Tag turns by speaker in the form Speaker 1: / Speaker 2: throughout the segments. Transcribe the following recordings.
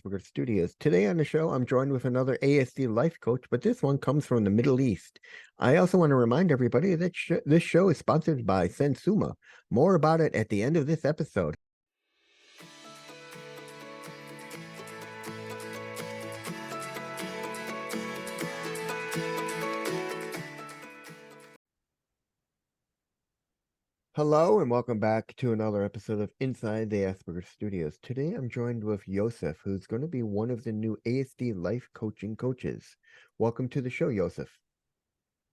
Speaker 1: Asperger Studios. Today on the show, I'm joined with another ASD life coach, but this one comes from the Middle East. I also want to remind everybody that this show is sponsored by Sensuma. More about it at the end of this episode. Hello and welcome back to another episode of Inside the Asperger Studios. Today I'm joined with Youssef, who's going to be one of the new ASD life coaching coaches. Welcome to the show, Youssef.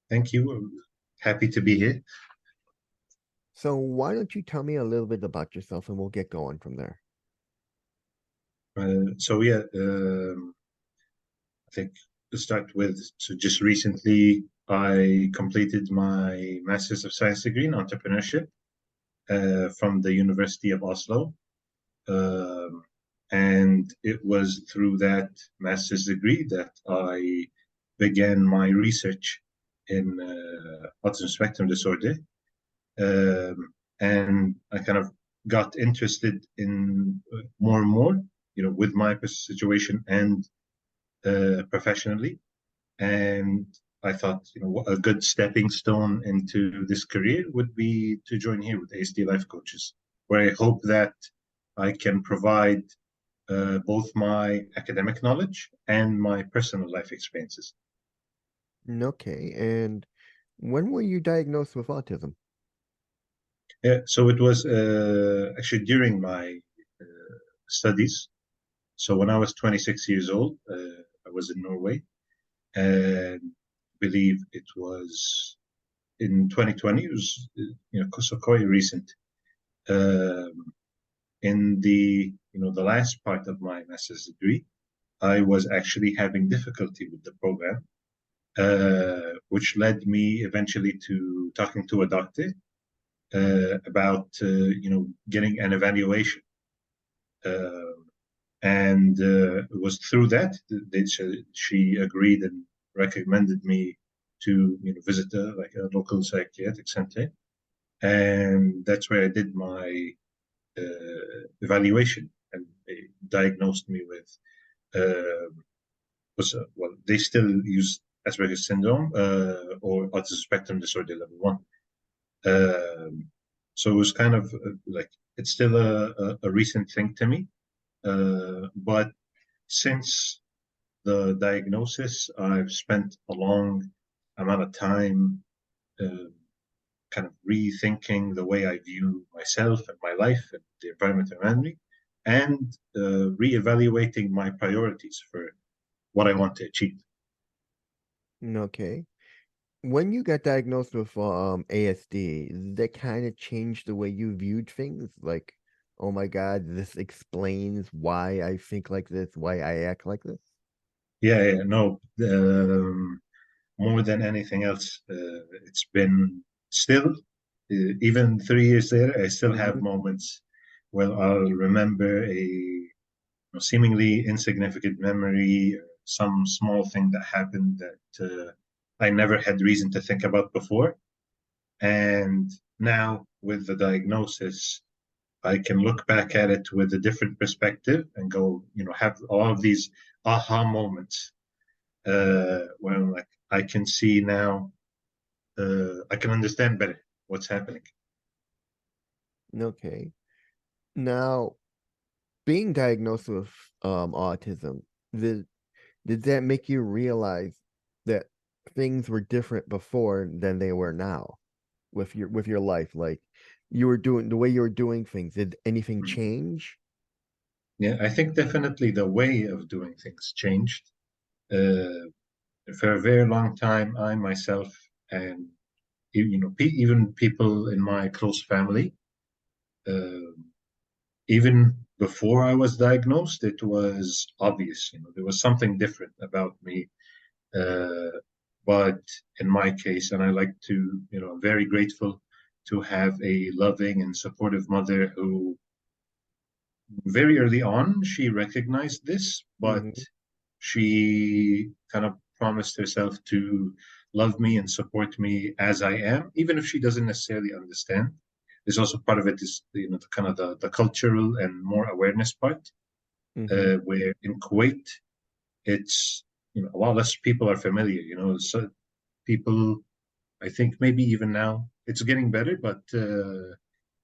Speaker 2: Thank you. I'm happy to be here.
Speaker 1: So why don't you tell me a little bit about yourself and we'll get going from there.
Speaker 2: I think to start with, so just recently I completed my Master's of Science degree in entrepreneurship from the University of Oslo. And it was through that master's degree that I began my research in autism spectrum disorder. And I kind of got interested in more and more, with my situation and professionally. And I thought, a good stepping stone into this career would be to join here with ASD Life Coaches, where I hope that I can provide both my academic knowledge and my personal life experiences.
Speaker 1: Okay, and when were you diagnosed with autism?
Speaker 2: Yeah, so it was actually during my studies. So when I was 26 years old, I was in Norway, and I believe it was in 2020. It was so quite recent. In the last part of my master's degree, I was actually having difficulty with the program, which led me eventually to talking to a doctor about getting an evaluation. And it was through that she agreed and recommended me to visit a local psychiatric center, and that's where I did my evaluation, and they diagnosed me with they still use Asperger's syndrome or autism spectrum disorder level 1. So it was kind of it's still a recent thing to me. But since the diagnosis, I've spent a long amount of time kind of rethinking the way I view myself and my life and the environment around me, and reevaluating my priorities for what I want to achieve.
Speaker 1: Okay. When you got diagnosed with ASD, that kind of changed the way you viewed things? Like, oh my God, this explains why I think like this, why I act like this?
Speaker 2: Yeah, no. More than anything else, it's been still, even 3 years later, I still have moments where I'll remember a seemingly insignificant memory, or some small thing that happened that I never had reason to think about before. And now with the diagnosis, I can look back at it with a different perspective and go, have all of these aha moments where I'm like, I can see now, I can understand better what's happening.
Speaker 1: Okay. Now, being diagnosed with autism, did that make you realize that things were different before than they were now with your life? Like you were doing the way you were doing things, did anything change?
Speaker 2: Yeah, I think definitely the way of doing things changed. For a very long time, I myself and even people in my close family, even before I was diagnosed, it was obvious. There was something different about me. But in my case, and I like to, I'm very grateful to have a loving and supportive mother who very early on, she recognized this, but she kind of promised herself to love me and support me as I am, even if she doesn't necessarily understand. There's also part of it is, the kind of the cultural and more awareness part.
Speaker 1: Mm-hmm.
Speaker 2: where in Kuwait, it's, a lot less people are familiar. So people, I think maybe even now it's getting better, but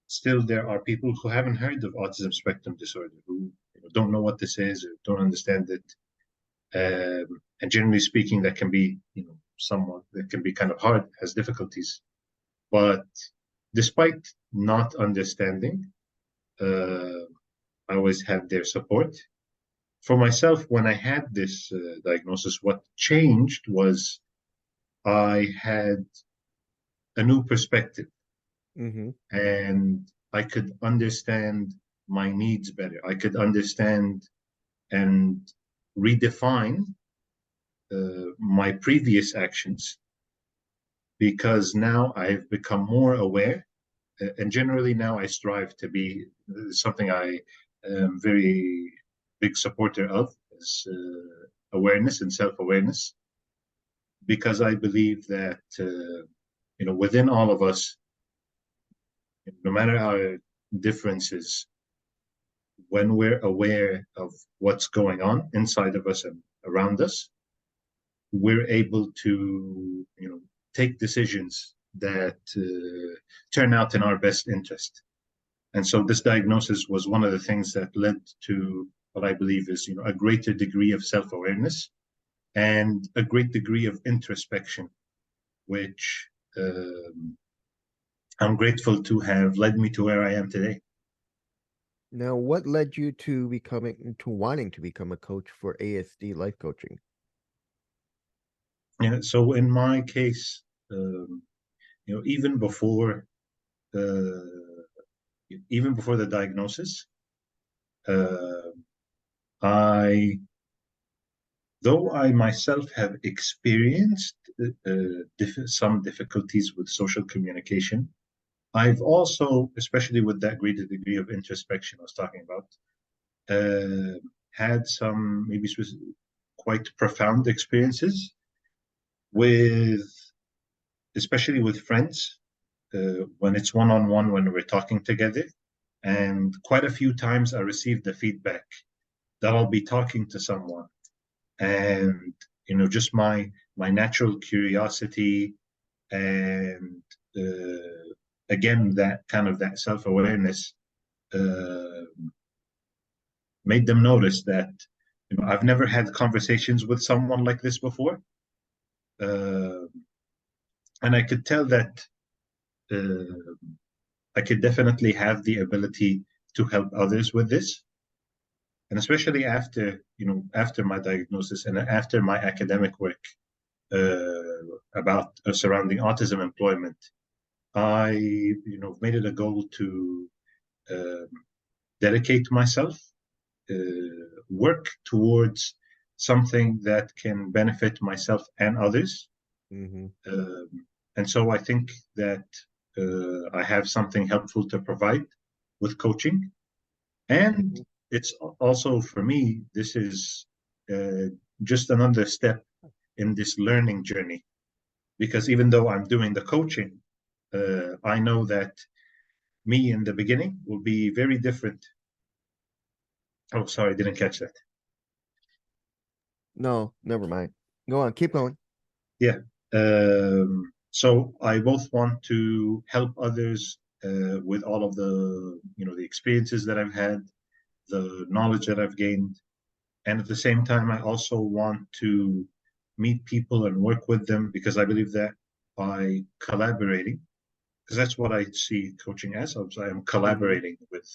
Speaker 2: still there are people who haven't heard of autism spectrum disorder, who don't know what this is or don't understand it. And generally speaking, that can be, somewhat, that can be kind of hard, has difficulties. But despite not understanding, uh, I always had their support. For myself, when I had this diagnosis, what changed was I had a new perspective,
Speaker 1: Mm-hmm.
Speaker 2: and I could understand my needs better. I could understand and redefine my previous actions, because now I've become more aware. And generally now I strive to be something I am very big supporter of, is awareness and self-awareness, because I believe that within all of us, no matter our differences, when we're aware of what's going on inside of us and around us, we're able to take decisions that turn out in our best interest. And so this diagnosis was one of the things that led to what I believe is a greater degree of self-awareness and a great degree of introspection, which I'm grateful to have led me to where I am today.
Speaker 1: Now, what led you to wanting to become a coach for ASD life coaching?
Speaker 2: Yeah, so in my case, um, even before uh, the diagnosis, uh, I though I myself have experienced some difficulties with social communication, I've also, especially with that greater degree of introspection I was talking about, had some maybe quite profound experiences with, especially with friends, when it's one on one, when we're talking together. And quite a few times I received the feedback that I'll be talking to someone, and just my natural curiosity, and again that kind of that self-awareness uh, made them notice that I've never had conversations with someone like this before, uh, and I could tell that uh, I could definitely have the ability to help others with this. And especially after my diagnosis and after my academic work about surrounding autism employment, I made it a goal to uh, dedicate myself, work towards something that can benefit myself and others.
Speaker 1: Mm-hmm.
Speaker 2: Um, and so I think that I have something helpful to provide with coaching. And
Speaker 1: Mm-hmm.
Speaker 2: it's also, for me, this is uh, just another step in this learning journey. Because even though I'm doing the coaching, I know that me in the beginning will be very different. Oh, sorry, didn't catch that.
Speaker 1: No, never mind. Go on, keep going.
Speaker 2: Yeah. So I both want to help others with all of the experiences that I've had, the knowledge that I've gained, and at the same time, I also want to meet people and work with them, because I believe that by collaborating, because that's what I see coaching as. I am
Speaker 1: Mm-hmm.
Speaker 2: collaborating with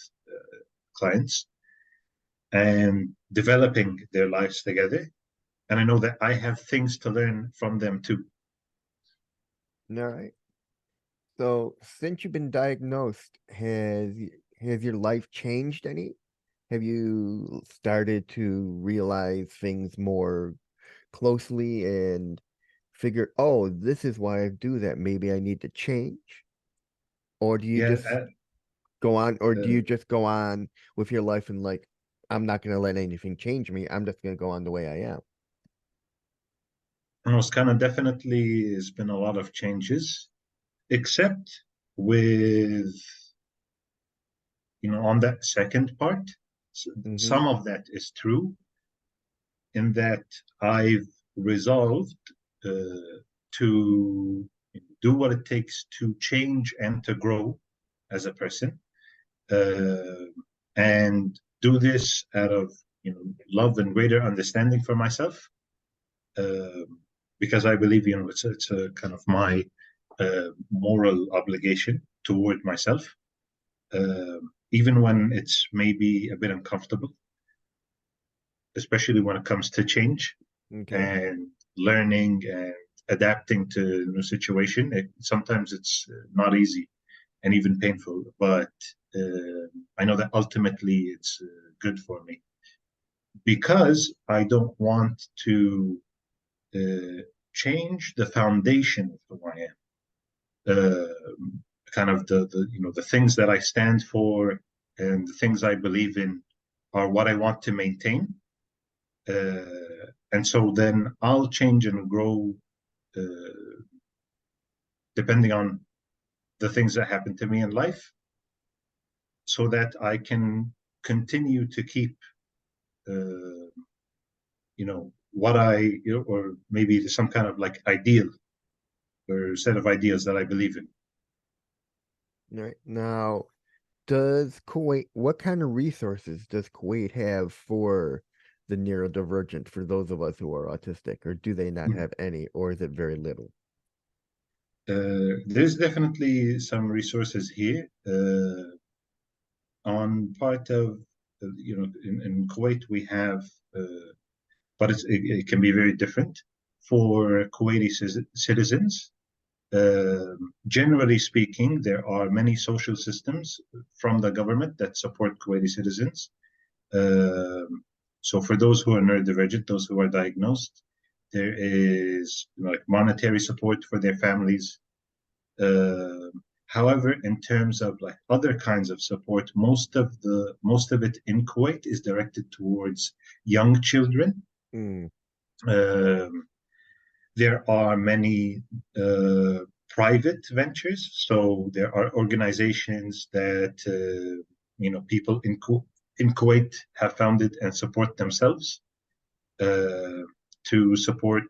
Speaker 2: clients and developing their lives together. And I know that I have things to learn from them too.
Speaker 1: All right. So, since you've been diagnosed, has your life changed any? Have you started to realize things more closely and figure, oh, this is why I do that. Maybe I need to change? Or do you
Speaker 2: Yeah,
Speaker 1: just go on with your life and like, I'm not gonna let anything change me. I'm just gonna go on the way I am.
Speaker 2: and it's kind of definitely has been a lot of changes, except with on that second part.
Speaker 1: Mm-hmm.
Speaker 2: Some of that is true in that I've resolved to do what it takes to change and to grow as a person, uh, and do this out of love and greater understanding for myself, uh, because I believe it's a kind of my moral obligation toward myself, even when it's maybe a bit uncomfortable, especially when it comes to change
Speaker 1: Okay.
Speaker 2: and learning and adapting to a new situation. Sometimes it's not easy and even painful, but I know that ultimately it's good for me because I don't want to change the foundation of who I am. Kind of the things that I stand for and the things I believe in are what I want to maintain. And so then I'll change and grow depending on the things that happen to me in life so that I can continue to keep, uh, what or maybe some kind of like ideal or set of ideas that I believe in.
Speaker 1: All right. Now, does Kuwait, what kind of resources does Kuwait have for the neurodivergent, for those of us who are autistic, or do they not
Speaker 2: Mhm.
Speaker 1: have any, or is it very little?
Speaker 2: There's definitely some resources here on part of, in Kuwait we have, but it can be very different for Kuwaiti citizens. Generally speaking, there are many social systems from the government that support Kuwaiti citizens. So for those who are neurodivergent, those who are diagnosed, there is like monetary support for their families. Uh, However, in terms of like other kinds of support, most of it in Kuwait is directed towards young children.
Speaker 1: Mm,
Speaker 2: Um, there are many private ventures, so there are organizations that people in Kuwait have founded and support themselves uh, to support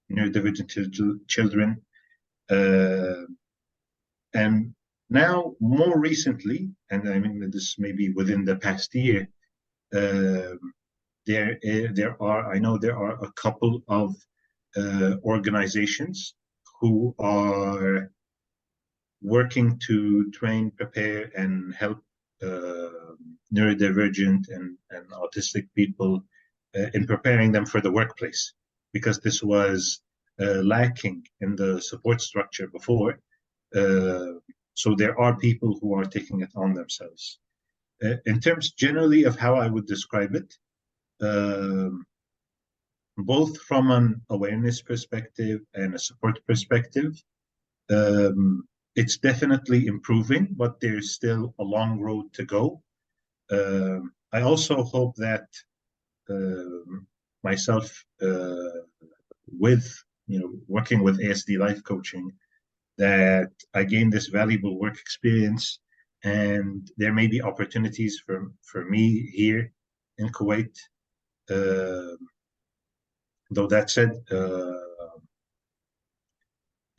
Speaker 2: neurodivergent children. Uh, And now, more recently, and I mean this maybe within the past year, um, there are I know there are a couple of organizations who are working to train, prepare, and help neurodivergent and autistic people in preparing them for the workplace, because this was lacking in the support structure before. Uh, so there are people who are taking it on themselves. In terms generally of how I would describe it, um, both from an awareness perspective and a support perspective, um, it's definitely improving, but there's still a long road to go. I also hope that myself, with working with ASD life coaching, that I gain this valuable work experience, and there may be opportunities for me here in Kuwait. Uh, though that said,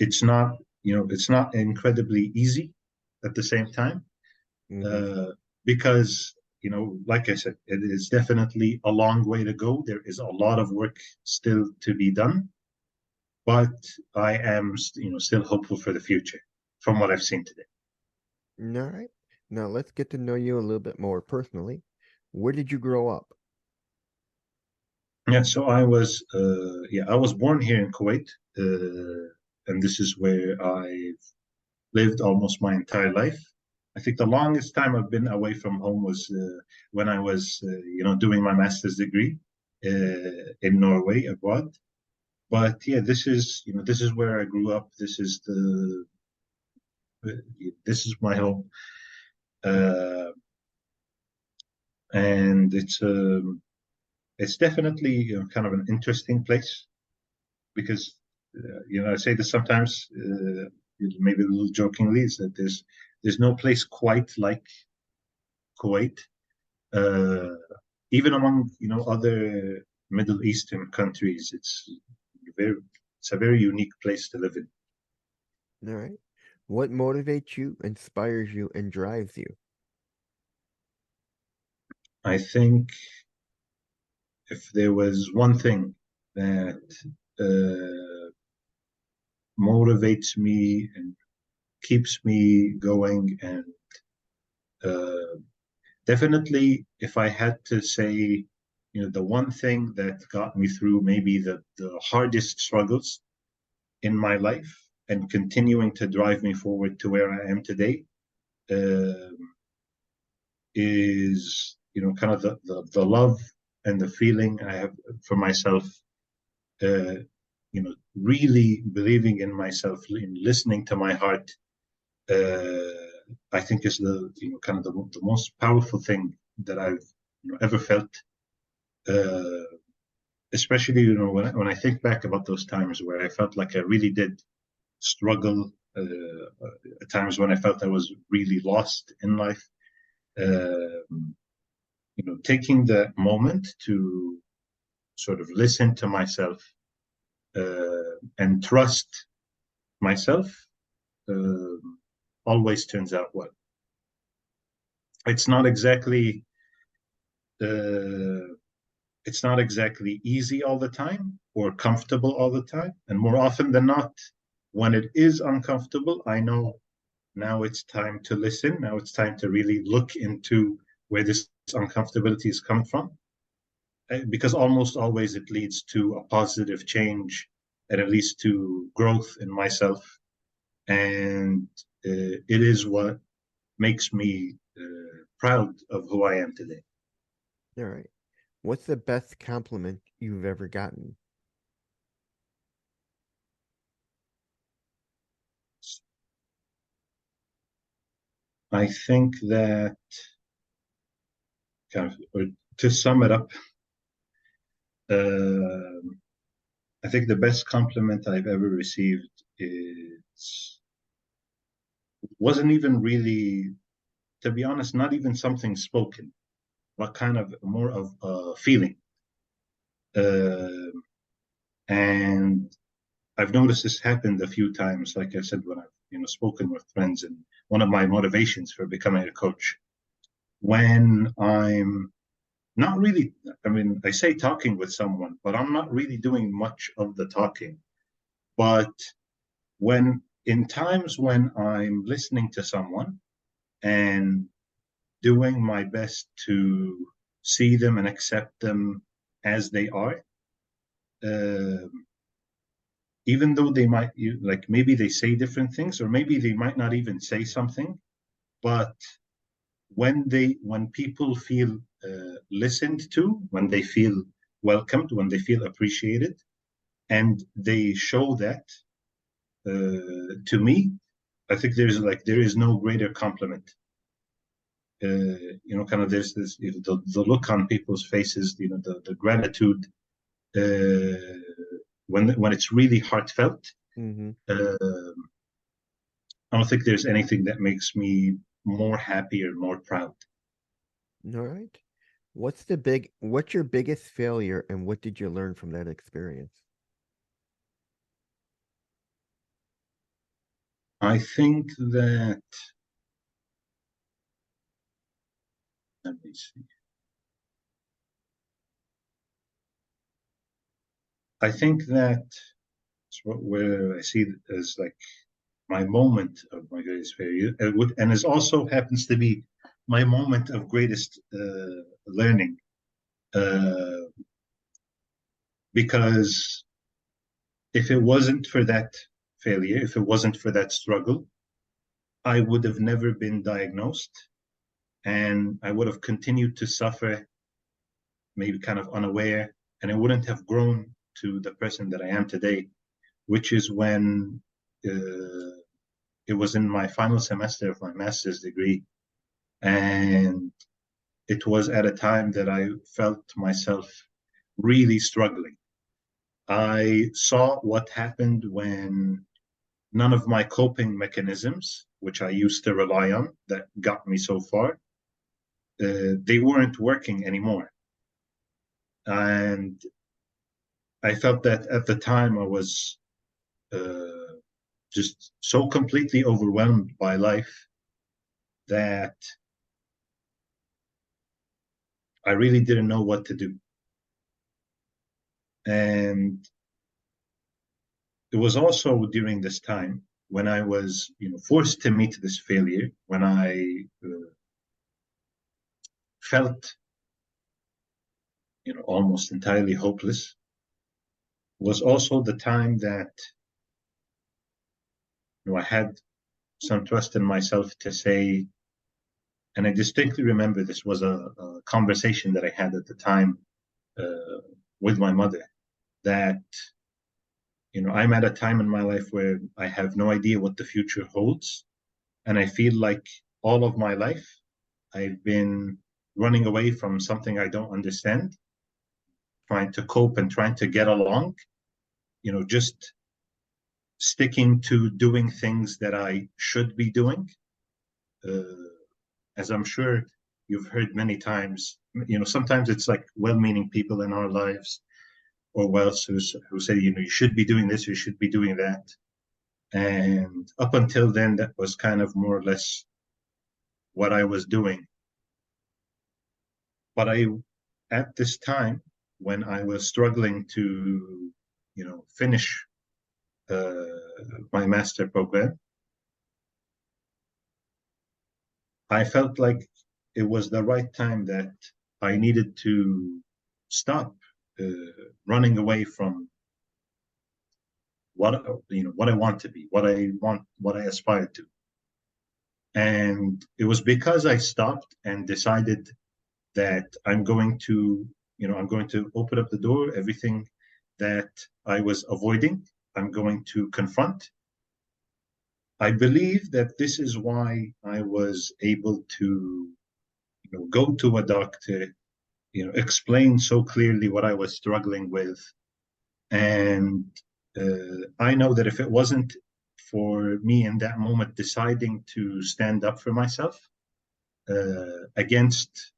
Speaker 2: it's not incredibly easy at the same time,
Speaker 1: hmm
Speaker 2: uh, because like I said, it is definitely a long way to go. There is a lot of work still to be done, but I am still hopeful for the future from what I've seen today.
Speaker 1: All right. Now let's get to know you a little bit more personally. Where did you grow up?
Speaker 2: Yeah, so I was born here in Kuwait, and this is where I've lived almost my entire life. I think the longest time I've been away from home was when I was, doing my master's degree in Norway abroad. But yeah, this is where I grew up. This is my home, uh, and it's definitely kind of an interesting place because I say this sometimes, maybe a little jokingly, is that there's no place quite like Kuwait. Uh, Even among other Middle Eastern countries, very it's a very unique place to live in.
Speaker 1: All right. What motivates you, inspires you, and drives you?
Speaker 2: I think if there was one thing that uh, motivates me and keeps me going, and uh, definitely if I had to say, the one thing that got me through maybe the hardest struggles in my life and continuing to drive me forward to where I am today, uh, is kind of the love and the feeling I have for myself, uh, really believing in myself, in listening to my heart. I think is the kind of the most powerful thing that I've ever felt. Uh, Especially when I think back about those times where I felt like I really did struggle, at times when I felt I was really lost in life. Taking the moment to sort of listen to myself, and trust myself, uh, always turns out well. It's not exactly uh, it's not exactly easy all the time or comfortable all the time, and more often than not, when it is uncomfortable, I know now it's time to listen. Now it's time to really look into where this uncomfortability is coming from, because almost always it leads to a positive change and it leads to growth in myself. And it is what makes me proud of who I am today.
Speaker 1: All right. What's the best compliment you've ever gotten?
Speaker 2: I think that, kind of, or to sum it up, uh, I think the best compliment I've ever received is wasn't even really, to be honest, not even something spoken, but kind of more of a feeling. Uh, and I've noticed this happened a few times. Like I said, when I've spoken with friends, and one of my motivations for becoming a coach, when I'm not really, I mean, I say talking with someone, but I'm not really doing much of the talking. But when in times when I'm listening to someone and doing my best to see them and accept them as they are, uh, even though they might, like, maybe they say different things, or maybe they might not even say something, but when people feel listened to, when they feel welcomed, when they feel appreciated, and they show that to me, I think there is no greater compliment. Kind of there's this, the look on people's faces, the gratitude, when it's really heartfelt.
Speaker 1: Mm-hmm.
Speaker 2: uh, I don't think there's anything that makes me more happy or more proud.
Speaker 1: All right. What's your biggest failure and what did you learn from that experience?
Speaker 2: I think that, let me see. I think that where I see it as like my moment of my greatest failure, and it also happens to be my moment of greatest learning, uh, because if it wasn't for that failure, if it wasn't for that struggle, I would have never been diagnosed, and I would have continued to suffer, maybe kind of unaware, and I wouldn't have grown to the person that I am today, which is when uh, it was in my final semester of my master's degree. And it was at a time that I felt myself really struggling. I saw what happened when none of my coping mechanisms, which I used to rely on, that got me so far, they weren't working anymore. And I felt that at the time I was just so completely overwhelmed by life that I really didn't know what to do. And it was also during this time when I was, forced to meet this failure, when I felt, almost entirely hopeless, was also the time that, I had some trust in myself to say, and I distinctly remember this was a conversation that I had at the time uh, with my mother, that, I'm at a time in my life where I have no idea what the future holds. And I feel like all of my life, I've been running away from something I don't understand, trying to cope and trying to get along, just sticking to doing things that I should be doing. Uh, as I'm sure you've heard many times, sometimes it's like well-meaning people in our lives or wealth who say, you should be doing this, you should be doing that. And up until then, that was kind of more or less what I was doing. But at this time, when I was struggling to, finish uh, my master program, I felt like it was the right time that I needed to stop uh, running away from what I want to be, what I aspire to. And it was because I stopped and decided that I'm going to open up the door, everything that I was avoiding, I'm going to confront. I believe that this is why I was able to, go to a doctor, explain so clearly what I was struggling with. And I know that if it wasn't for me in that moment deciding to stand up for myself against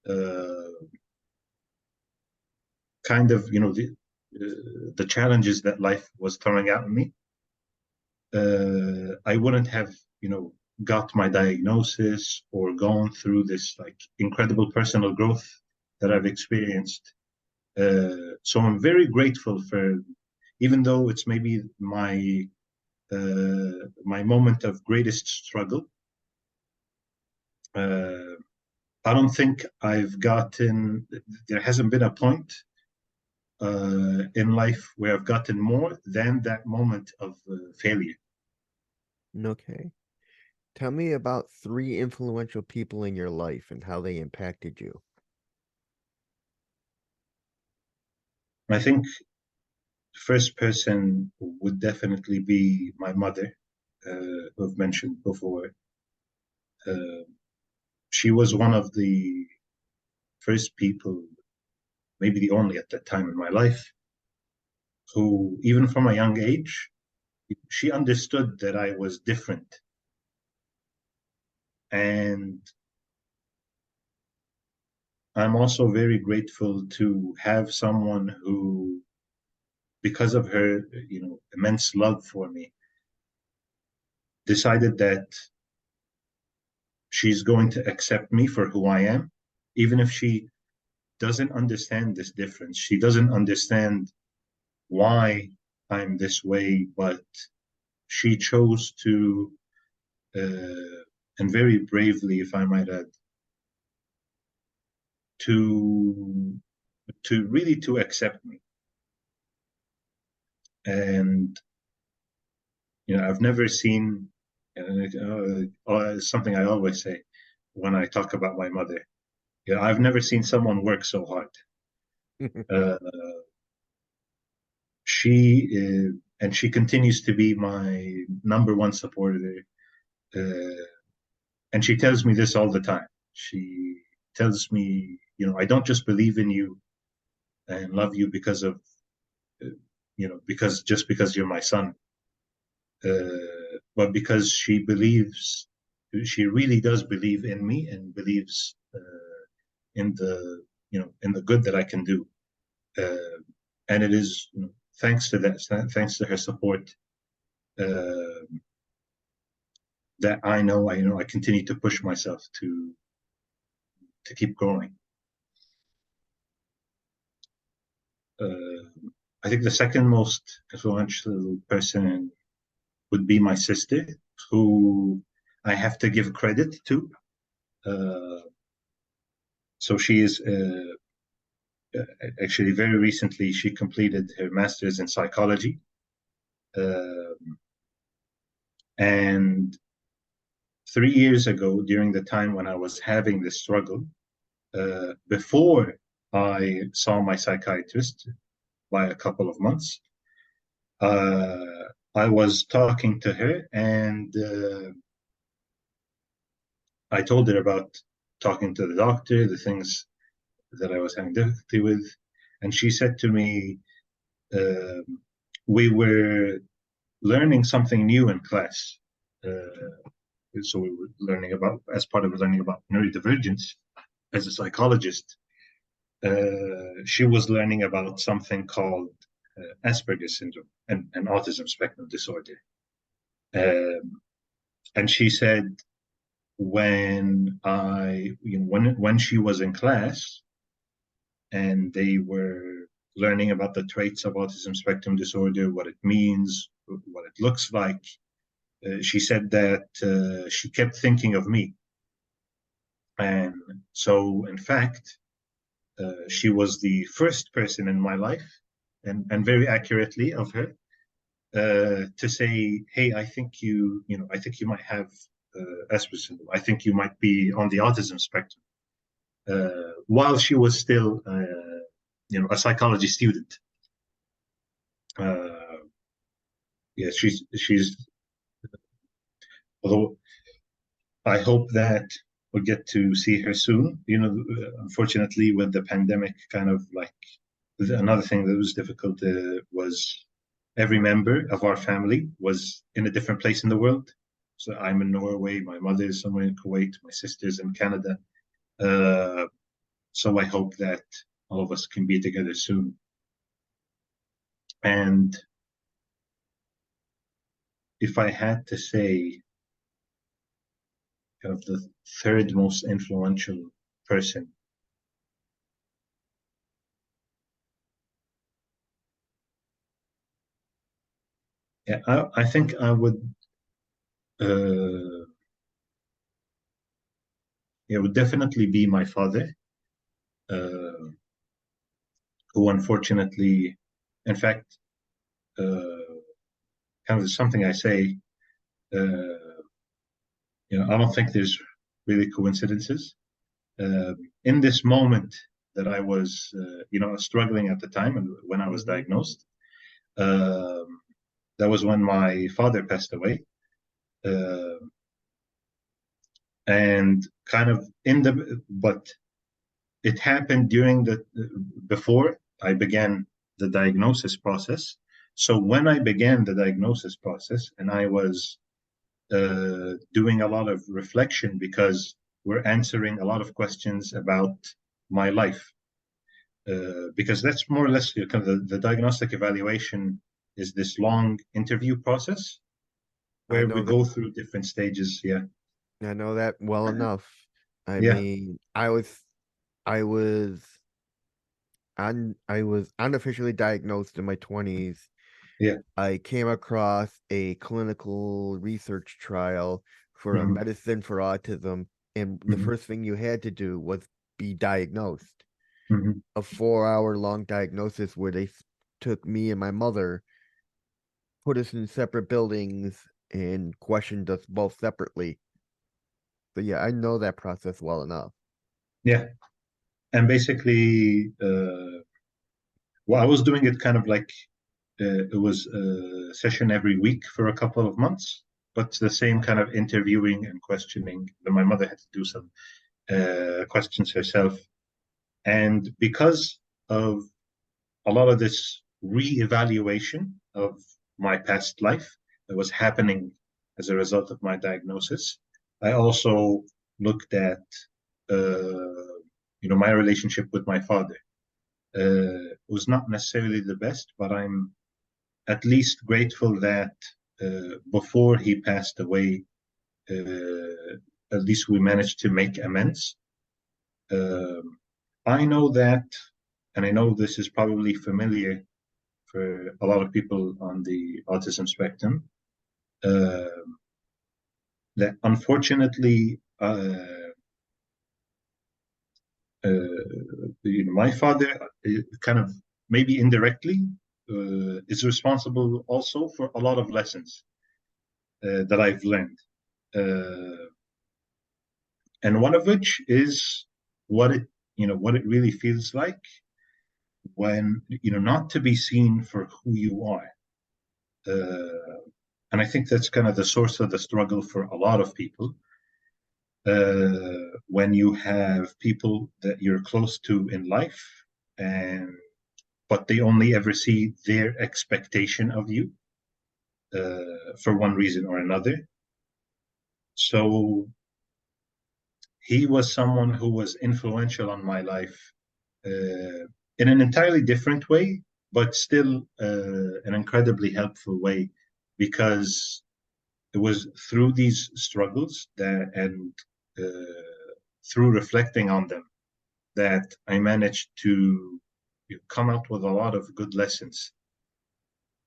Speaker 2: uh, kind of the challenges that life was throwing at me, I wouldn't have got my diagnosis or gone through this like incredible personal growth that I've experienced. So I'm very grateful for, even though it's maybe my moment of greatest struggle. Uh, I don't think I've gotten. There hasn't been a point in life where I've gotten more than that moment of failure.
Speaker 1: Okay. Tell me about three influential people in your life and how they impacted you.
Speaker 2: I think the first person would definitely be my mother, who I've mentioned before. Uh, she was one of the first people, maybe the only at that time in my life, who, even from a young age, she understood that I was different. And I'm also very grateful to have someone who, because of her, immense love for me, decided that she's going to accept me for who I am, even if she doesn't understand this difference. She doesn't understand why I'm this way, but she chose to, and very bravely, if I might add, to really to accept me. And I've never seen something I always say when I talk about my mother. I've never seen someone work so hard. Uh, and she continues to be my number one supporter. Uh, and she tells me this all the time. She tells me, I don't just believe in you and love you because of, because you're my son, but because she really does believe in me and believes in the in the good that I can do, uh, and it is thanks to that, thanks to her support, uh, that I continue to push myself to keep growing. I think the second most influential person would be my sister, who I have to give credit to. Uh, so she is actually very recently she completed her master's in psychology, and 3 years ago, during the time when I was having this struggle, before I saw my psychiatrist by a couple of months, I was talking to her, and I told her about talking to the doctor, the things that I was having difficulty with, and she said to me, uh, "We were learning something new in class." So we were learning about, as part of learning about neurodivergence, as a psychologist, she was learning about something called Asperger syndrome and autism spectrum disorder. Um, and she said when she was in class and they were learning about the traits of autism spectrum disorder, what it means, what it looks like, she said that she kept thinking of me. And so, in fact, she was the first person in my life, and very accurately of her, to say, "Hey, I think you might have Asperger's syndrome. I think you might be on the autism spectrum." While she was still, a psychology student. Uh, yeah, she's. Although I hope that we'll get to see her soon. Unfortunately, with the pandemic, kind of like another thing that was difficult was every member of our family was in a different place in the world. So I'm in Norway, my mother is somewhere in Kuwait, my sister's in Canada. So I hope that all of us can be together soon. And if I had to say, kind of the third most influential person, yeah, I think I would. It would definitely be my father, uh, who unfortunately, in fact, kind of something I say, I don't think there's really coincidences. In this moment that I was, struggling at the time and when I was
Speaker 1: Mm-hmm.
Speaker 2: diagnosed, um, that was when my father passed away. Uh, and kind of but it happened before I began the diagnosis process. So when I began the diagnosis process and I was doing a lot of reflection, because we're answering a lot of questions about my life, because that's more or less kind of the diagnostic evaluation is this long interview process
Speaker 1: I
Speaker 2: where we
Speaker 1: know that
Speaker 2: go through different stages. Yeah,
Speaker 1: I know that well enough. I
Speaker 2: yeah,
Speaker 1: mean, I was I was unofficially diagnosed in my 20s.
Speaker 2: yeah.
Speaker 1: I came across a clinical research trial for a
Speaker 2: Hmm.
Speaker 1: medicine for autism, and the
Speaker 2: Hmm.
Speaker 1: first thing you had to do was be diagnosed.
Speaker 2: Hmm.
Speaker 1: A 4 hour long diagnosis where they took me and my mother, put us in separate buildings, and questioned us both separately. So yeah, I know that process well enough.
Speaker 2: Yeah, and basically, well, I was doing it kind of like it was a session every week for a couple of months, but the same kind of interviewing and questioning. Then my mother had to do some questions herself. And because of a lot of this re-evaluation of my past life that was happening as a result of my diagnosis, I also looked at my relationship with my father was not necessarily the best, but I'm at least grateful that before he passed away, at least we managed to make amends. Um, I know that, and I know this is probably familiar for a lot of people on the autism spectrum, uh, that unfortunately, my father kind of maybe indirectly is responsible also for a lot of lessons that I've learned. Uh, and one of which is what it what it really feels like when not to be seen for who you are. And I think that's kind of the source of the struggle for a lot of people. When you have people that you're close to in life, and but they only ever see their expectation of you for one reason or another. So he was someone who was influential on my life in an entirely different way, but still an incredibly helpful way, because it was through these struggles and through reflecting on them that I managed to come out with a lot of good lessons,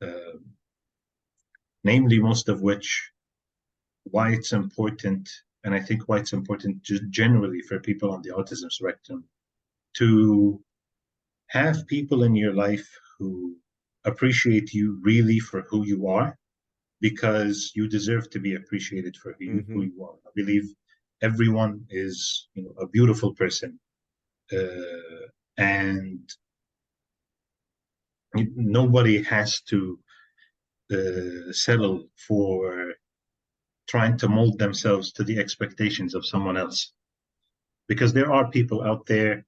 Speaker 2: uh, namely most of which why it's important, and I think why it's important just generally for people on the autism spectrum to have people in your life who appreciate you really for who you are, because you deserve to be appreciated for who
Speaker 1: Mm-hmm.
Speaker 2: you are. I believe everyone is a beautiful person, and nobody has to settle for trying to mold themselves to the expectations of someone else, because there are people out there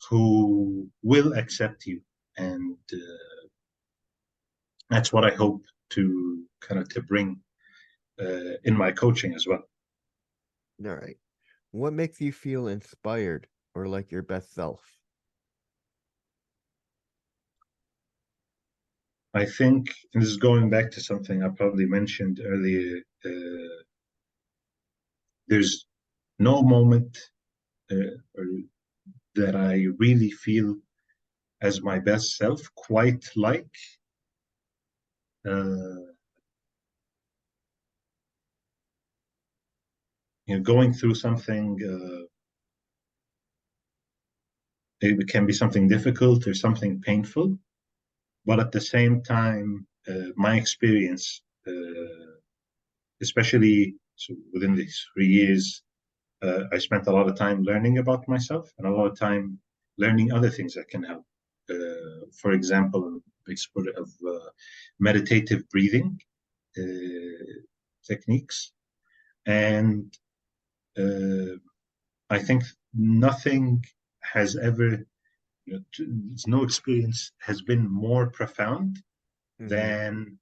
Speaker 2: who will accept you, and that's what I hope to kind of to bring in my coaching as well.
Speaker 1: All right. What makes you feel inspired or like your best self?
Speaker 2: I think, and this is going back to something I probably mentioned earlier, there's no moment or that I really feel as my best self quite like uh, going through something. It can be something difficult or something painful, but at the same time, my experience, especially within these 3 years, I spent a lot of time learning about myself and a lot of time learning other things that can help. For example, I support of meditative breathing techniques, and uh, I think nothing has ever, no experience has been more profound
Speaker 1: Mm-hmm.
Speaker 2: than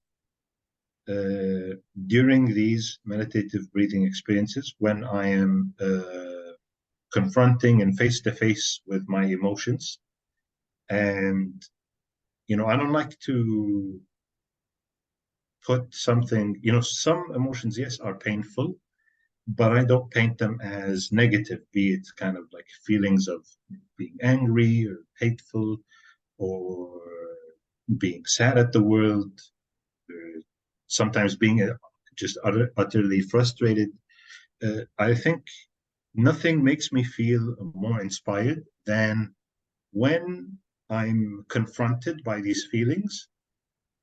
Speaker 2: during these meditative breathing experiences when I am confronting and face to face with my emotions. And, I don't like to put something, some emotions, yes, are painful, but I don't paint them as negative, be it kind of like feelings of being angry or hateful or being sad at the world, or sometimes being just utterly frustrated. I think nothing makes me feel more inspired than when I'm confronted by these feelings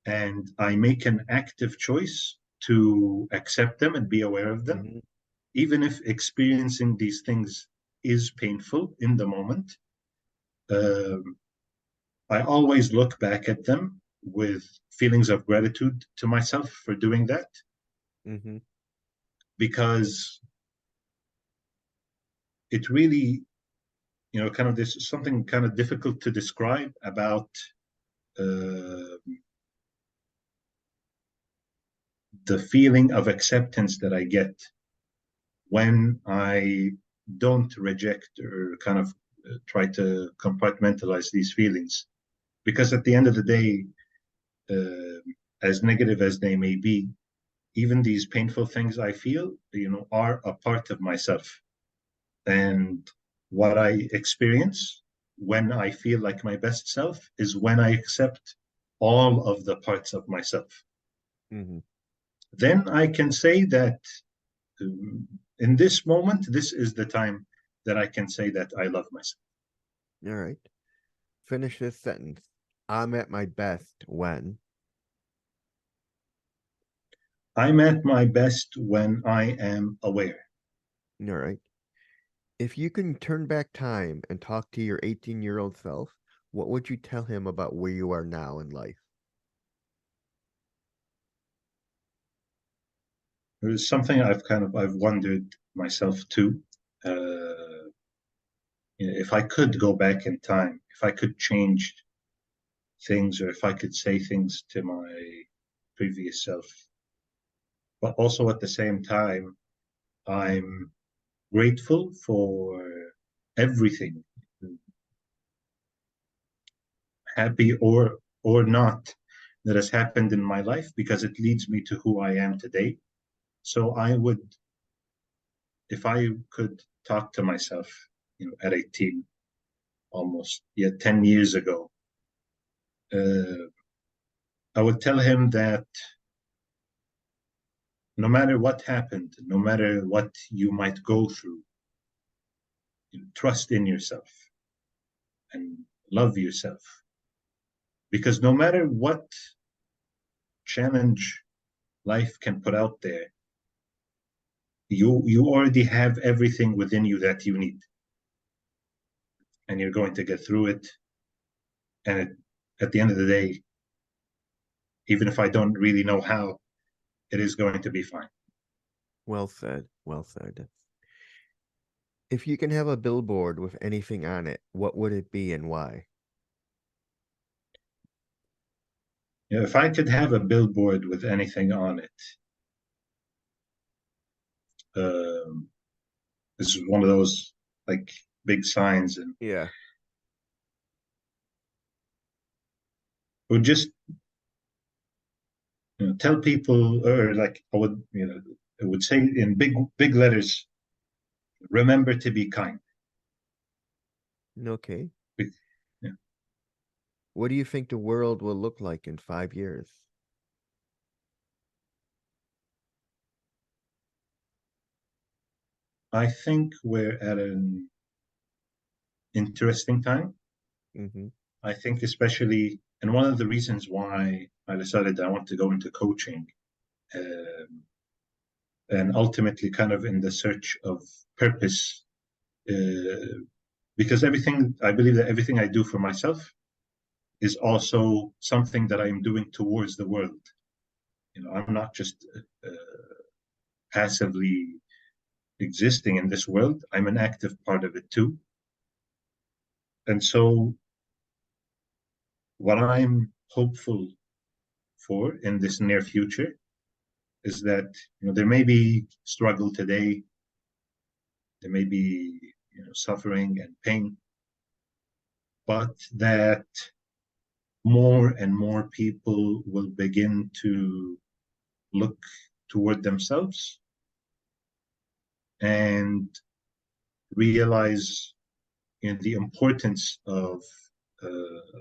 Speaker 2: and I make an active choice to accept them and be aware of them,
Speaker 1: Mm-hmm.
Speaker 2: even if experiencing these things is painful in the moment. Um, I always look back at them with feelings of gratitude to myself for doing that,
Speaker 1: Mm-hmm.
Speaker 2: because it really, kind of this something kind of difficult to describe about uh, the feeling of acceptance that I get when I don't reject or kind of try to compartmentalize these feelings, because at the end of the day, as negative as they may be, even these painful things I feel, are a part of myself. And what I experience when I feel like my best self is when I accept all of the parts of myself.
Speaker 1: Hmm.
Speaker 2: Then I can say that um, in this moment, this is the time that I can say that I love myself.
Speaker 1: All right. Finish this sentence. I'm at my best when.
Speaker 2: I'm at my best when I am aware.
Speaker 1: All right. If you can turn back time and talk to your 18-year-old self, what would you tell him about where you are now in life?
Speaker 2: It was something I've wondered myself too. Uh, if I could go back in time, if I could change things, or if I could say things to my previous self, but also at the same time, I'm grateful for everything, happy or not, that has happened in my life, because it leads me to who I am today. So I would, if I could talk to myself, at 18, almost, yeah, 10 years ago, uh, I would tell him that no matter what happened, no matter what you might go through, trust in yourself and love yourself. Because no matter what challenge life can put out there, you already have everything within you that you need, and you're going to get through it. And at the end of the day, even if I don't really know how, it is going to be fine.
Speaker 1: Well said. Well said. If you can have a billboard with anything on it, what would it be and why?
Speaker 2: If I could have a billboard with anything on it, um, this is one of those like big signs, and
Speaker 1: Yeah.
Speaker 2: would just tell people, or like I would say in big letters, remember to be kind.
Speaker 1: Okay.
Speaker 2: Yeah.
Speaker 1: What do you think the world will look like in 5 years?
Speaker 2: I think we're at an interesting time.
Speaker 1: Mm-hmm.
Speaker 2: I think especially, and one of the reasons why I decided I want to go into coaching, um, and ultimately kind of in the search of purpose, uh, because I believe that everything I do for myself is also something that I'm doing towards the world. I'm not just passively existing in this world. I'm an active part of it too. And so what I'm hopeful for in this near future is that there may be struggle today, there may be suffering and pain, but that more and more people will begin to look toward themselves and realize the importance of uh,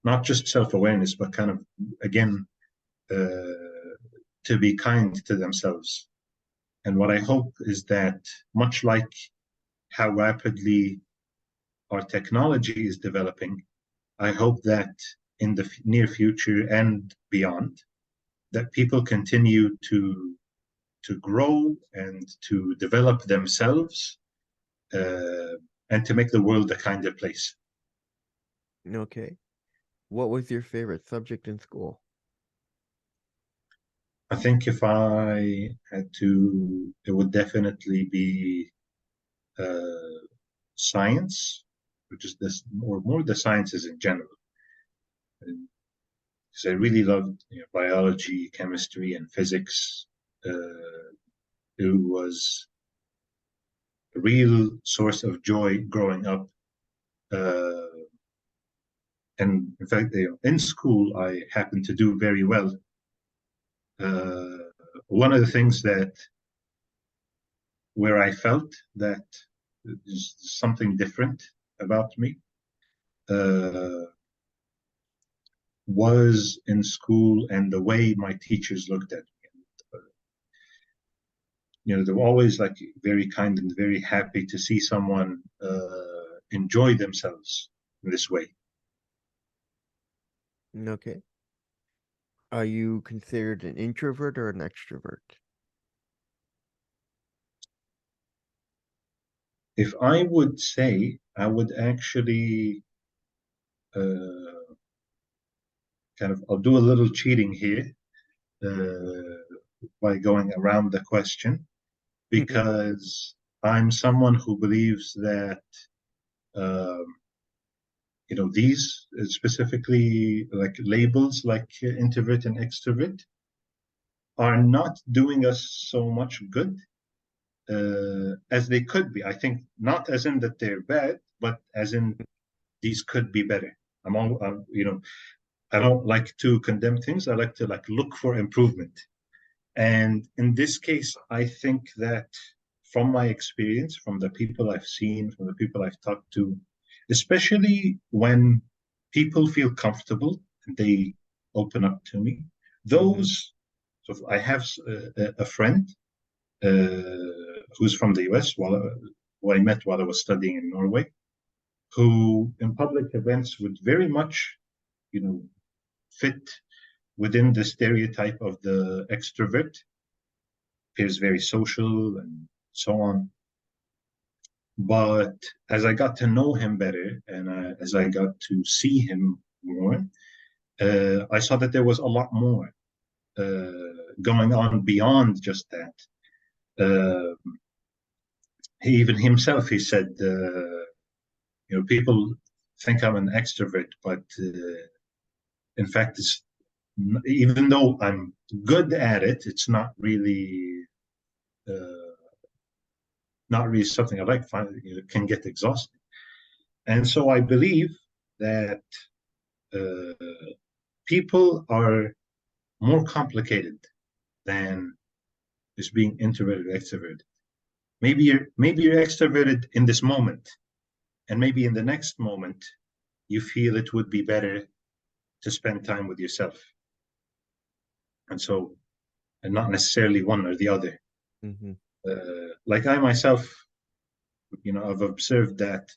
Speaker 2: not just self-awareness, but kind of again to be kind to themselves. And what I hope is that, much like how rapidly our technology is developing, I hope that in the near future and beyond, that people continue to grow and to develop themselves, and to make the world a kinder place.
Speaker 1: Okay. What was your favorite subject in school?
Speaker 2: I think if I had to, it would definitely be uh, science, which is this more the sciences in general. Because I really loved biology, chemistry, and physics. It was real source of joy growing up. Uh, and in fact, in school, I happened to do very well. Uh, One of the things that where I felt that there's something different about me uh, was in school and the way my teachers looked at me. They were always like very kind and very happy to see someone enjoy themselves in this way.
Speaker 1: Okay. Are you considered an introvert or an extrovert?
Speaker 2: If I would say, I would actually uh, I'll do a little cheating here by going around the question because I'm someone who believes that um, these specifically like labels like introvert and extrovert are not doing us so much good as they could be. I think not as in that they're bad, but as in these could be better. I don't like to condemn things. I like to look for improvement. And in this case, I think that from my experience, from the people I've seen, from the people I've talked to, especially when people feel comfortable and they open up to me,
Speaker 1: Mm-hmm.
Speaker 2: those, so I have a friend who's from the US, who I met while I was studying in Norway, who in public events would very much, fit within the stereotype of the extrovert, appears very social and so on. But as I got to know him better and as I got to see him more, I saw that there was a lot more going on beyond just that. Uh, he even himself, he said, people think I'm an extrovert, but in fact, even though I'm good at it, it's uh, not really something I like. Finally, it can get exhausting, and so I believe that uh, people are more complicated than just being introverted or extroverted. Maybe you're extroverted in this moment, and maybe in the next moment you feel it would be better to spend time with yourself, and not necessarily one or the other.
Speaker 1: Mm-hmm.
Speaker 2: Like I myself, I've observed that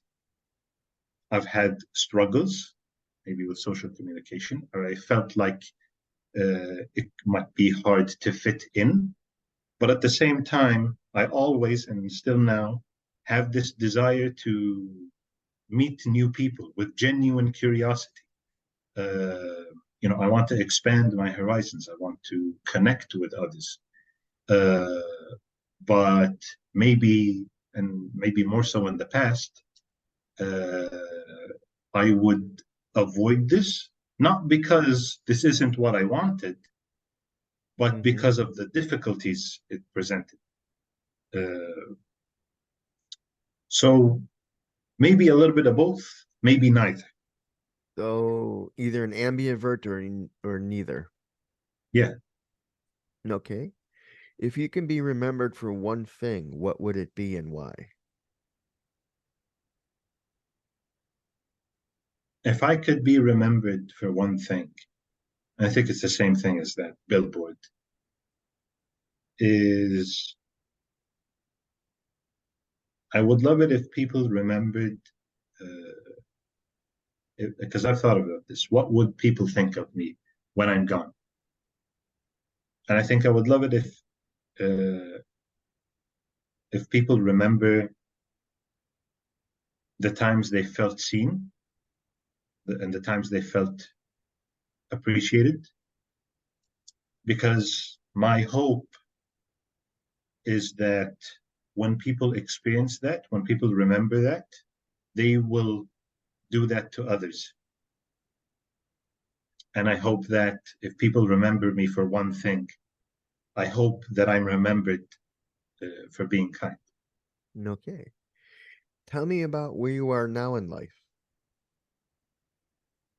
Speaker 2: I've had struggles, maybe with social communication, or I felt like it might be hard to fit in. But at the same time, I always and still now have this desire to meet new people with genuine curiosity. I want to expand my horizons. I want to connect with others. Uh, but maybe more so in the past, uh, I would avoid this, not because this isn't what I wanted, but
Speaker 1: Mm-hmm.
Speaker 2: because of the difficulties it presented. Uh, so maybe a little bit of both, maybe neither.
Speaker 1: So either an ambivert or neither.
Speaker 2: Yeah.
Speaker 1: Okay. If you can be remembered for one thing, what would it be and why?
Speaker 2: If I could be remembered for one thing, I think it's the same thing as that billboard, is I would love it if people remembered, because I've thought about this, what would people think of me when I'm gone? And I think I would love it uh, if people remember the times they felt seen and the times they felt appreciated, because my hope is that when people experience that, when people remember that, they will do that to others. And I hope that if people remember me for one thing, I hope that I'm remembered for being kind.
Speaker 1: Okay. Tell me about where you are now in life.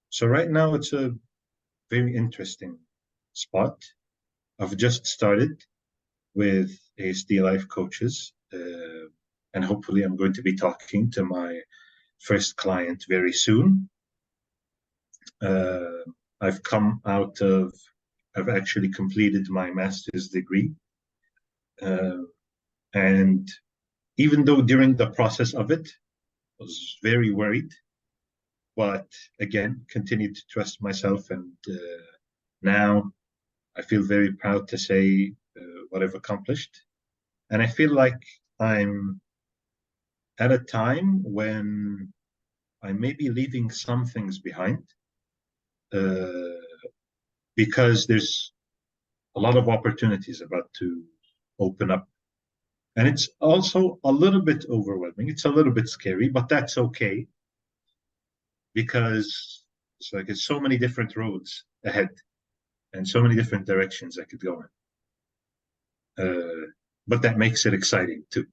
Speaker 2: So right now it's a very interesting spot. I've just started with ASD life coaches, and hopefully I'm going to be talking to my first client very soon. Uh, I've come out of, I've actually completed my master's degree. Uh, and even though during the process of it, I was very worried, but again, continued to trust myself. And now I feel very proud to say what I've accomplished. And I feel like I'm at a time when I may be leaving some things behind uh, because there's a lot of opportunities about to open up. And it's also a little bit overwhelming. It's a little bit scary, but that's okay because it's like it's so many different roads ahead and so many different directions I could go in. But that makes it exciting too.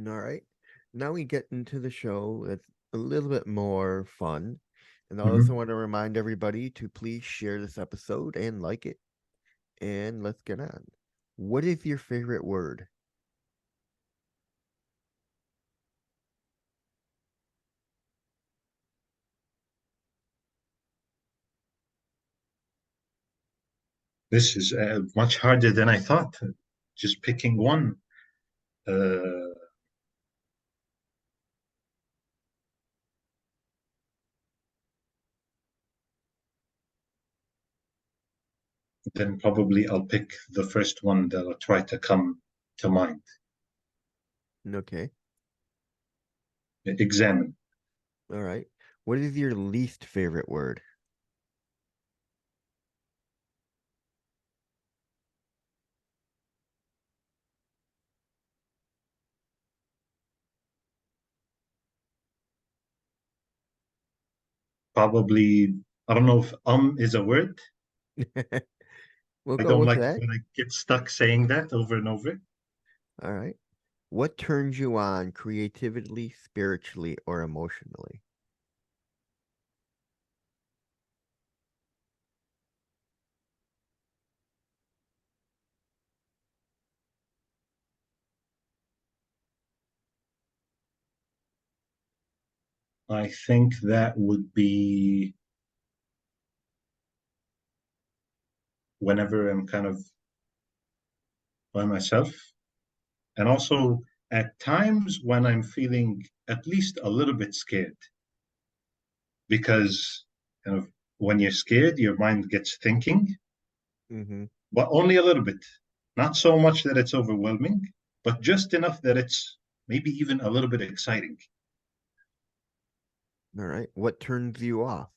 Speaker 1: All right. Now we get into the show that's a little bit more fun. And I also
Speaker 2: Mhm.
Speaker 1: want to remind everybody to please share this episode and like it. And let's get on. What is your favorite word?
Speaker 2: This is much harder than I thought. Just picking one. Uh, then probably I'll pick the first one that'll try to come to mind.
Speaker 1: Okay.
Speaker 2: Examine.
Speaker 1: All right. What is your least favorite word?
Speaker 2: Probably, I don't know if is a word.
Speaker 1: We'll
Speaker 2: I
Speaker 1: go
Speaker 2: don't
Speaker 1: with
Speaker 2: like
Speaker 1: that.
Speaker 2: when I get stuck saying that over and over.
Speaker 1: All right. What turns you on creatively, spiritually, or emotionally?
Speaker 2: I think that would be whenever I'm kind of by myself. And also at times when I'm feeling at least a little bit scared, because kind of when you're scared, your mind gets thinking,
Speaker 1: Mm-hmm.
Speaker 2: but only a little bit. Not so much that it's overwhelming, but just enough that it's maybe even a little bit exciting.
Speaker 1: All right. What turns you off?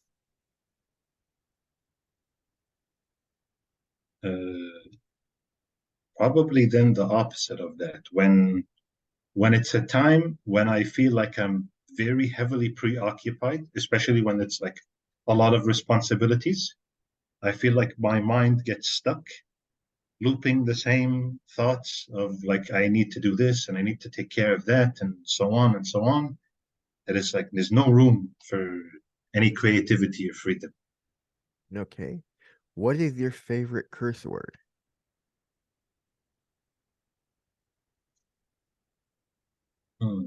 Speaker 2: Uh, Probably then the opposite of that. When it's a time when I feel like I'm very heavily preoccupied, especially when it's like a lot of responsibilities, I feel like my mind gets stuck looping the same thoughts of like I need to do this and I need to take care of that and so on and so on. That it's like there's no room for any creativity or freedom.
Speaker 1: Okay. What is your favorite curse word?
Speaker 2: Hmm.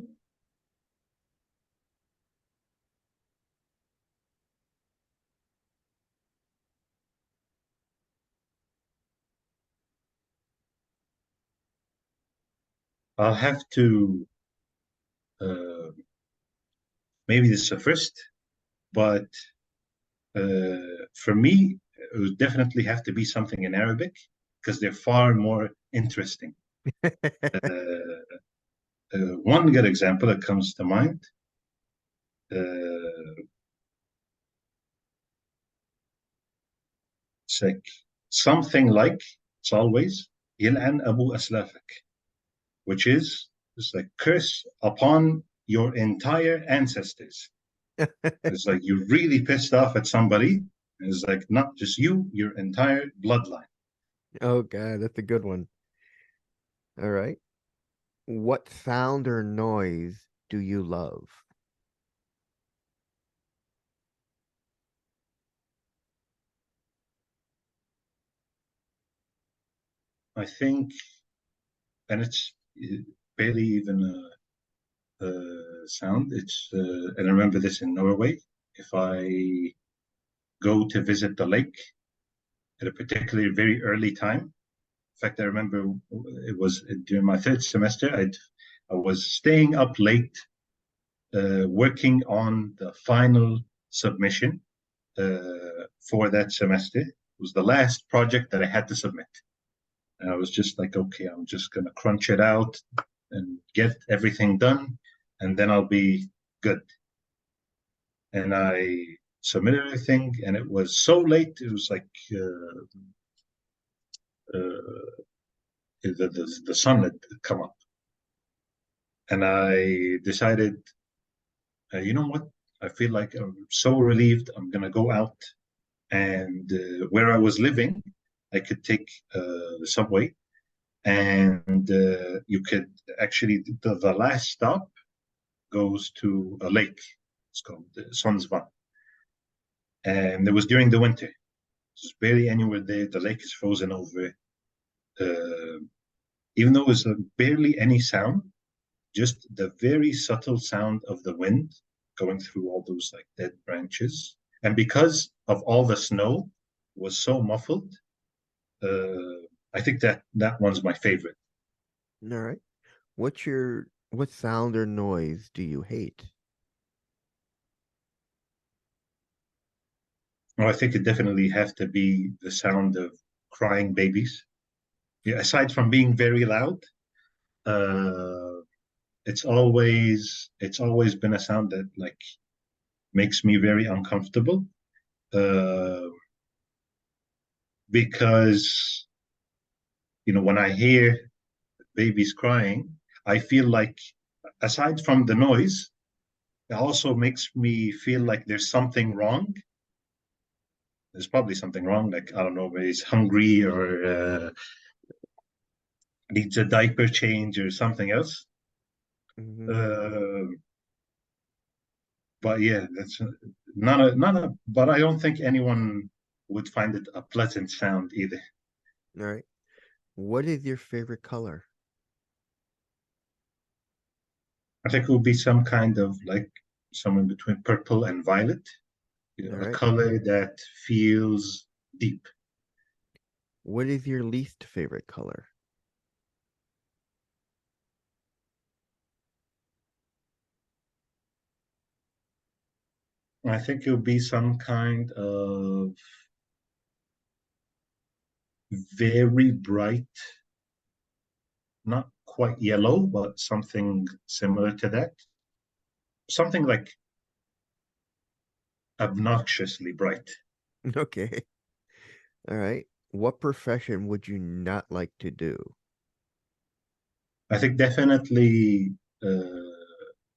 Speaker 2: I'll have to uh, maybe this is a first, but for me, it would definitely have to be something in Arabic because they're far more interesting. One good example that comes to mind, uh, it's like something like, it's always, يلعن أبو أسلافك, which is it's like curse upon your entire ancestors. It's like you're really pissed off at somebody. It's like not just you, your entire bloodline.
Speaker 1: Oh God, that's a good one. All right. What sound or noise do you love?
Speaker 2: I think, and it's barely even a sound. And I remember this in Norway. If I go to visit the lake at a particularly very early time, in fact, I remember it was during my third semester. I was staying up late, working on the final submission for that semester. It was the last project that I had to submit. And I was just like, okay, I'm just going to crunch it out and get everything done, and then I'll be good. And I submitted everything, and it was so late. It was like uh, the sun had come up. And I decided, you know what? I feel like I'm so relieved. I'm going to go out. And where I was living, I could take the subway, and you could actually, the last stop goes to a lake. It's called Sonsvan. And it was during the winter. There's barely anywhere there. The lake is frozen over. Uh, Even though there's barely any sound, just the very subtle sound of the wind going through all those like dead branches. And because of all the snow was so muffled, I think that one's my favorite.
Speaker 1: All right. What sound or noise do you hate?
Speaker 2: Well, I think it definitely have to be the sound of crying babies. Yeah, aside from being very loud, uh, it's always been a sound that like makes me very uncomfortable uh, because when I hear babies crying, I feel like aside from the noise, it also makes me feel like there's something wrong. There's probably something wrong, like I don't know, maybe he's hungry or needs a diaper change or something else.
Speaker 1: Hmm.
Speaker 2: Uh, but yeah, that's not a. But I don't think anyone would find it a pleasant sound either.
Speaker 1: All right. What is your favorite color?
Speaker 2: I think it would be some kind of like somewhere between purple and violet,
Speaker 1: All
Speaker 2: a
Speaker 1: right.
Speaker 2: color that feels deep.
Speaker 1: What is your least favorite color?
Speaker 2: I think it would be some kind of very bright, not quite yellow, but something similar to that. Something like obnoxiously bright.
Speaker 1: Okay. All right. What profession would you not like to do?
Speaker 2: I think definitely uh,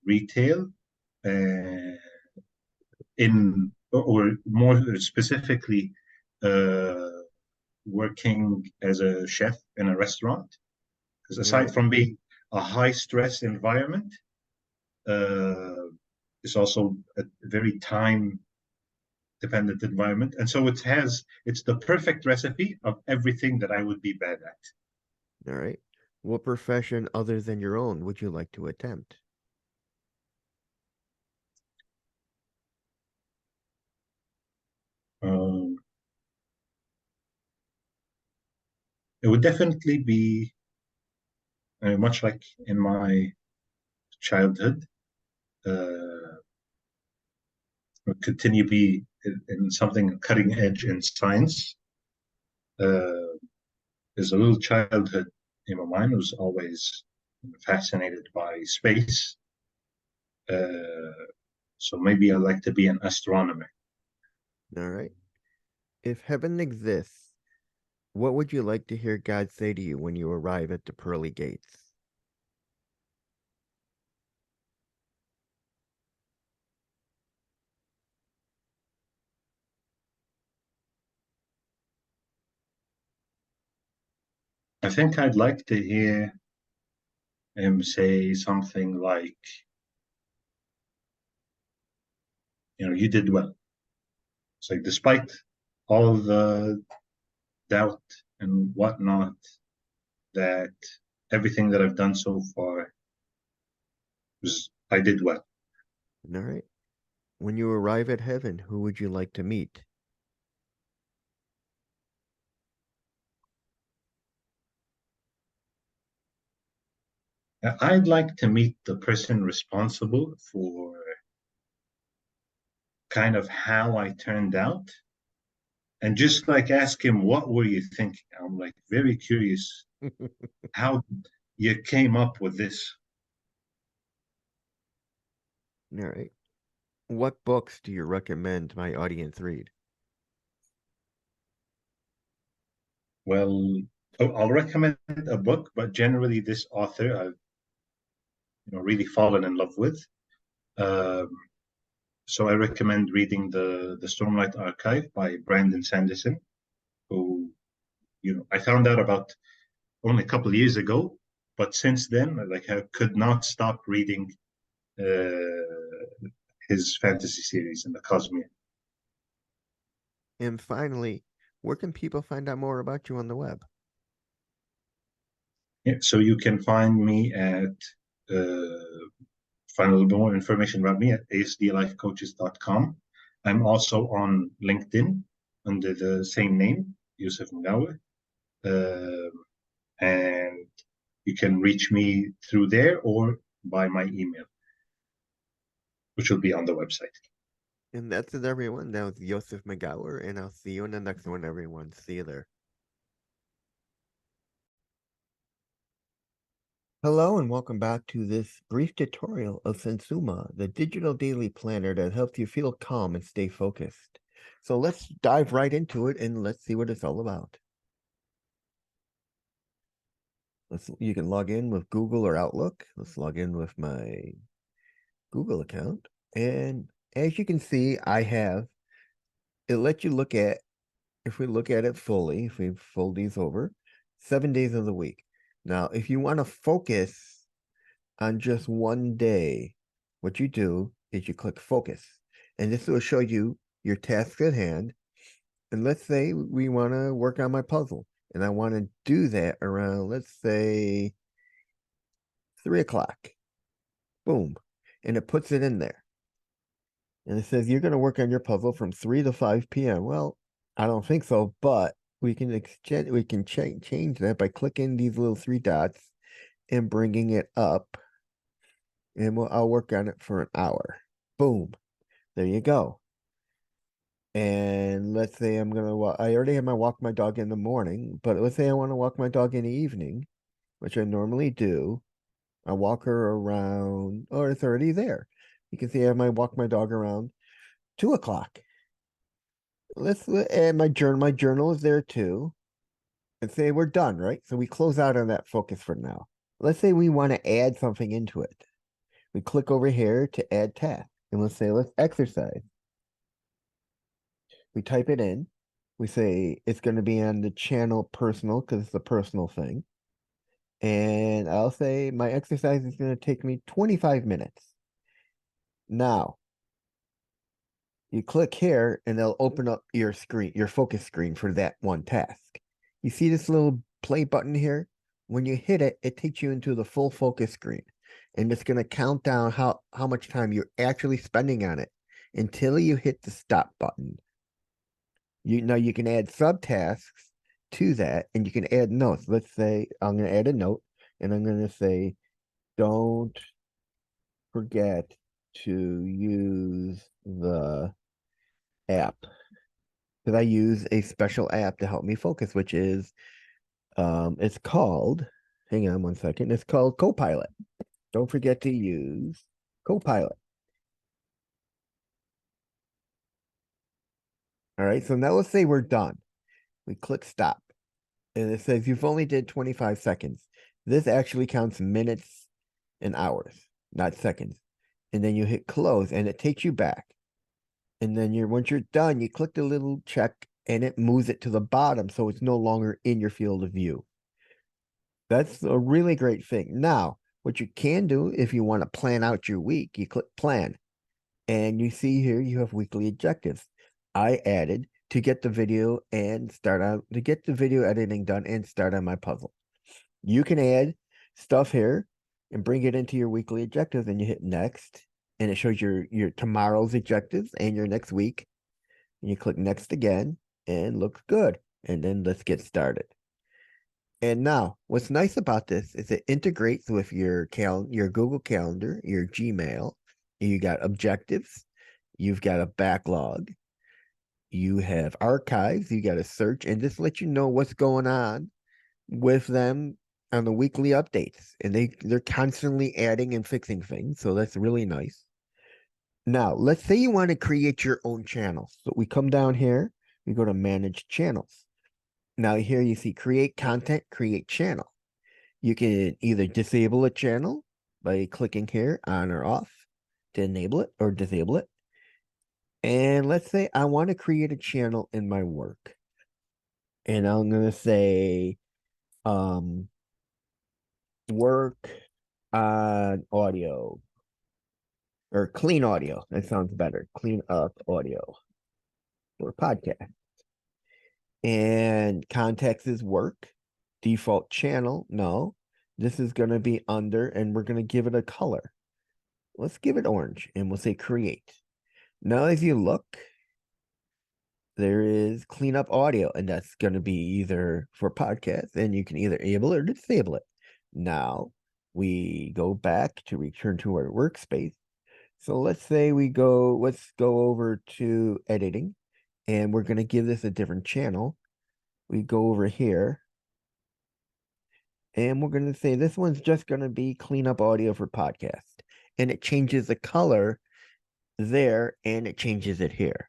Speaker 2: retail, uh, or more specifically, uh, working as a chef in a restaurant. Because
Speaker 1: All
Speaker 2: aside
Speaker 1: right.
Speaker 2: from being a high stress environment, uh, it's also a very time dependent environment. And so it's the perfect recipe of everything that I would be bad at.
Speaker 1: All right. What profession other than your own would you like to attempt?
Speaker 2: Um, it would definitely be much like in my childhood, uh, continue be in something cutting edge in science. Uh, as a little childhood, mine was always fascinated by space. Uh, so maybe I'd like to be an astronomer.
Speaker 1: All right. If heaven exists, what would you like to hear God say to you when you arrive at the pearly gates?
Speaker 2: I think I'd like to hear say something like, you did well. It's like, despite all the doubt and whatnot, that everything that I've done so far I did well.
Speaker 1: All right. When you arrive at heaven, who would you like to meet?
Speaker 2: I'd like to meet the person responsible for kind of how I turned out and just like ask him, what were you thinking? I'm like very curious how you came up with this.
Speaker 1: All right. What books do you recommend my audience read?
Speaker 2: Well, I'll recommend a book, but generally this author I've really fallen in love with. Um, so I recommend reading the Stormlight Archive by Brandon Sanderson, who I found out about only a couple of years ago, but since then, like I could not stop reading his fantasy series in the Cosmere.
Speaker 1: And finally, where can people find out more about you on the web?
Speaker 2: Yeah, so you can find me at find a little bit more information about me at asdlifecoaches.com. I'm also on LinkedIn under the same name, Youssef Mogawer. Uh, and you can reach me through there or by my email, which will be on the website.
Speaker 1: And that's it, everyone. That was Youssef Mogawer, and I'll see you in the next one, everyone. See you there. Hello, and welcome back to this brief tutorial of Sensuma, the digital daily planner that helps you feel calm and stay focused. So let's dive right into it and let's see what it's all about. You can log in with Google or Outlook. Let's log in with my Google account. And as you can see, it lets you look at, if we look at it fully, if we fold these over, 7 days of the week. Now, if you want to focus on just one day, what you do is you click focus. And this will show you your task at hand. And let's say we want to work on my puzzle. And I want to do that around, let's say, 3 o'clock. Boom. And it puts it in there. And it says you're going to work on your puzzle from 3 to 5 p.m. Well, I don't think so, but we can change that by clicking these little three dots and bringing it up, and I'll work on it for an hour. Boom. There you go. And let's say I already have my walk my dog in the morning, but let's say I want to walk my dog in the evening, which I normally do. I walk her around, or it's already there. You can see I might walk my dog around 2 o'clock. And my journal is there too. And say we're done, right? So we close out on that focus for now. Let's say we want to add something into it. We click over here to add task. And let's say let's exercise. We type it in. We say it's going to be on the channel personal because it's a personal thing. And I'll say my exercise is going to take me 25 minutes. Now, you click here and they'll open up your screen, your focus screen for that one task. You see this little play button here? When you hit it, it takes you into the full focus screen. And it's going to count down how much time you're actually spending on it until you hit the stop button. You can add subtasks to that, and you can add notes. Let's say I'm going to add a note, and I'm going to say, don't forget to use the app, because I use a special app to help me focus, which is it's called, hang on one second, it's called Copilot. Don't forget to use Copilot. All right, so now let's say we're done. We click stop, and it says you've only did 25 seconds. This actually counts minutes and hours, not seconds. And then you hit close, and it takes you back. And then once you're done, you click the little check, and it moves it to the bottom, so it's no longer in your field of view. That's a really great thing. Now, What you can do if you want to plan out your week, you click plan. And you see here you have weekly objectives. I added to get the video and start on to get the video editing done and start on my puzzle. You can add stuff here and bring it into your weekly objectives, and you hit next, and it shows your tomorrow's objectives and your next week. And you click next again and looks good. And then let's get started. And now, what's nice about this is it integrates with your Google Calendar, your Gmail. You got objectives, you've got a backlog, you have archives, you got a search, and just let you know what's going on with them on the weekly updates. And they're constantly adding and fixing things, so that's really nice. Now, let's say you want to create your own channel. So we come down here, we go to manage channels. Now here you see create content, create channel. You can either disable a channel by clicking here on or off to enable it or disable it. And let's say I want to create a channel in my work. And I'm going to say work on audio or clean audio. That sounds better. Clean up audio or podcast. And context is work. Default channel, no. This is going to be under, and we're going to give it a color. Let's give it orange, and we'll say create. Now, as you look, there is cleanup audio, and that's going to be either for podcasts, and you can either enable or disable it. Now, we go back to return to our workspace. So let's say let's go over to editing, and we're going to give this a different channel. We go over here, and we're going to say this one's just going to be cleanup audio for podcast. And it changes the color there, and it changes it here.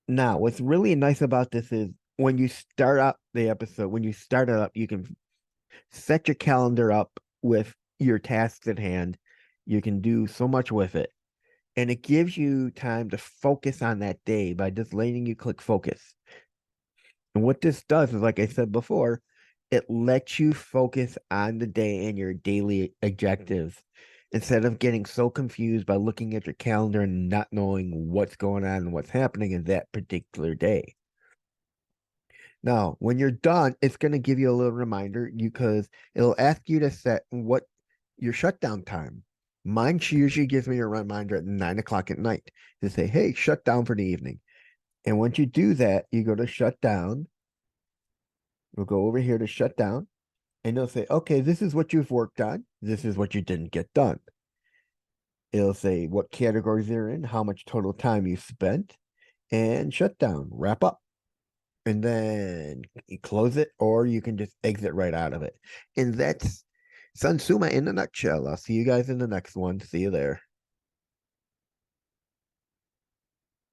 Speaker 1: Now, what's really nice about this is when you start up the episode, when you start it up, you can set your calendar up with your tasks at hand. You can do so much with it. And it gives you time to focus on that day by just letting you click focus. And what this does is, like I said before, it lets you focus on the day and your daily objectives instead of getting so confused by looking at your calendar and not knowing what's going on and what's happening in that particular day. Now, when you're done, it's going to give you a little reminder because it'll ask you to set what your shutdown time. Mine usually gives me a reminder at 9 o'clock at night to say, hey, shut down for the evening. And once you do that, you go to shut down. We'll go over here to shut down, and it'll say, okay, this is what you've worked on. This is what you didn't get done. It'll say what categories they're in, how much total time you spent, and shut down, wrap up. And then you close it, or you can just exit right out of it. And that's Sansuma in a nutshell. I'll see you guys in the next one. See you there.